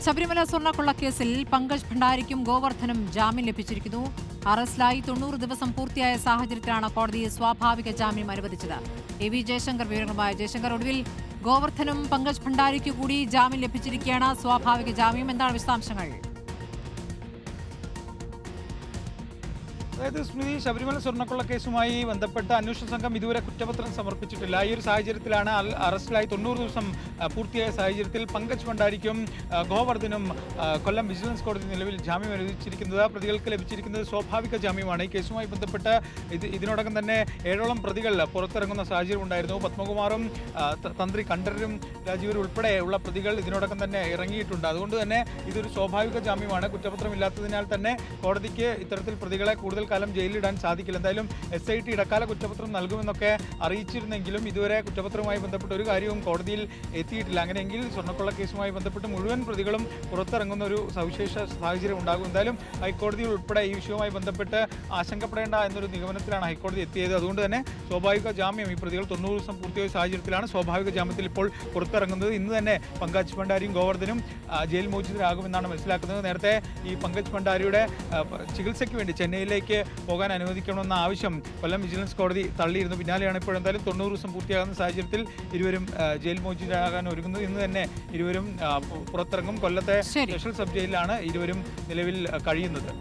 ശബരിമല സ്വർണ്ണക്കൊള്ളക്കേസിൽ പങ്കജ് ഭണ്ഡാരിക്കും ഗോവർദ്ധനും ജാമ്യം ലഭിച്ചിരിക്കുന്നു. അറസ്റ്റിലായി 90 ദിവസം പൂർത്തിയായ സാഹചര്യത്തിലാണ് കോടതി സ്വാഭാവിക ജാമ്യം അനുവദിച്ചത്. എ.വി. ജയശങ്കർ വിവരങ്ങളുമായി. ജയശങ്കർ, ഒടുവിൽ ഗോവർദ്ധനും പങ്കജ് ഭണ്ഡാരിക്കു കൂടി ജാമ്യം ലഭിച്ചിരിക്കുകയാണ്. സ്വാഭാവിക ജാമ്യം, എന്താണ് വിശദാംശങ്ങൾ? അതായത് സ്മൃതി, ശബരിമല സ്വർണ്ണക്കൊള്ളക്കേസുമായി ബന്ധപ്പെട്ട അന്വേഷണ സംഘം ഇതുവരെ കുറ്റപത്രം സമർപ്പിച്ചിട്ടില്ല. ഈ ഒരു സാഹചര്യത്തിലാണ് അറസ്റ്റിലായി 90 ദിവസം പൂർത്തിയായ സാഹചര്യത്തിൽ പങ്കജ് ഭണ്ഡാരിക്കും ഗോവർദ്ധനും കൊല്ലം വിജിലൻസ് കോടതി നിലവിൽ ജാമ്യം അനുവദിച്ചിരിക്കുന്നത്. പ്രതികൾക്ക് ലഭിച്ചിരിക്കുന്നത് സ്വാഭാവിക ജാമ്യമാണ്. ഈ കേസുമായി ബന്ധപ്പെട്ട് ഇതിനോടകം തന്നെ 7ഓളം പ്രതികൾ പുറത്തിറങ്ങുന്ന സാഹചര്യം ഉണ്ടായിരുന്നു. പത്മകുമാറും തന്ത്രി കണ്ഠരരും രാജീവരും ഉൾപ്പെടെയുള്ള പ്രതികൾ ഇതിനോടകം തന്നെ ഇറങ്ങിയിട്ടുണ്ട്. അതുകൊണ്ട് തന്നെ ഇതൊരു സ്വാഭാവിക ജാമ്യമാണ്. കുറ്റപത്രമില്ലാത്തതിനാൽ തന്നെ കോടതിക്ക് ഇത്തരത്തിൽ പ്രതികളെ കൂടുതൽ കാലം ജയിലിലിടാൻ സാധിക്കില്ല. എന്തായാലും SIT ഇടക്കാല കുറ്റപത്രം നൽകുമെന്നൊക്കെ അറിയിച്ചിരുന്നെങ്കിലും ഇതുവരെ കുറ്റപത്രവുമായി ബന്ധപ്പെട്ട ഒരു കാര്യവും കോടതിയിൽ എത്തിയിട്ടില്ല. അങ്ങനെയെങ്കിൽ സ്വർണ്ണക്കൊള്ള കേസുമായി ബന്ധപ്പെട്ട് മുഴുവൻ പ്രതികളും പുറത്തിറങ്ങുന്ന ഒരു സവിശേഷ സാഹചര്യം ഉണ്ടാകും. എന്തായാലും ഹൈക്കോടതി ഉൾപ്പെടെ ഈ വിഷയവുമായി ബന്ധപ്പെട്ട് ആശങ്കപ്പെടേണ്ട എന്നൊരു നിഗമനത്തിലാണ് ഹൈക്കോടതി എത്തിയത്. അതുകൊണ്ട് തന്നെ സ്വാഭാവിക ജാമ്യം ഈ പ്രതികൾ 90 ദിവസം പൂർത്തിയായ സാഹചര്യത്തിലാണ് സ്വാഭാവിക ജാമ്യത്തിൽ ഇപ്പോൾ പുറത്തിറങ്ങുന്നത്. ഇന്ന് തന്നെ പങ്കജ് ഭണ്ഡാരിയും ഗോവർദ്ധനും ജയിൽ മോചിതരാകുമെന്നാണ് മനസ്സിലാക്കുന്നത്. നേരത്തെ ഈ പങ്കജ് ഭണ്ഡാരിയുടെ ചികിത്സയ്ക്ക് വേണ്ടി ചെന്നൈയിലേക്ക് പോകാൻ അനുവദിക്കണമെന്ന ആവശ്യം കൊല്ലം വിജിലൻസ് കോടതി തള്ളിയിരുന്നു. പിന്നാലെയാണ് ഇപ്പോൾ എന്തായാലും 90 ദിവസം പൂർത്തിയാകുന്ന സാഹചര്യത്തിൽ ഇരുവരും ജയിൽ മോചിതരാകാൻ ഒരുങ്ങുന്നത്. ഇന്ന് തന്നെ ഇരുവരും പുറത്തിറങ്ങും. കൊല്ലത്തെ സ്പെഷ്യൽ സബ് ജയിലിലാണ് ഇരുവരും നിലവിൽ കഴിയുന്നത്.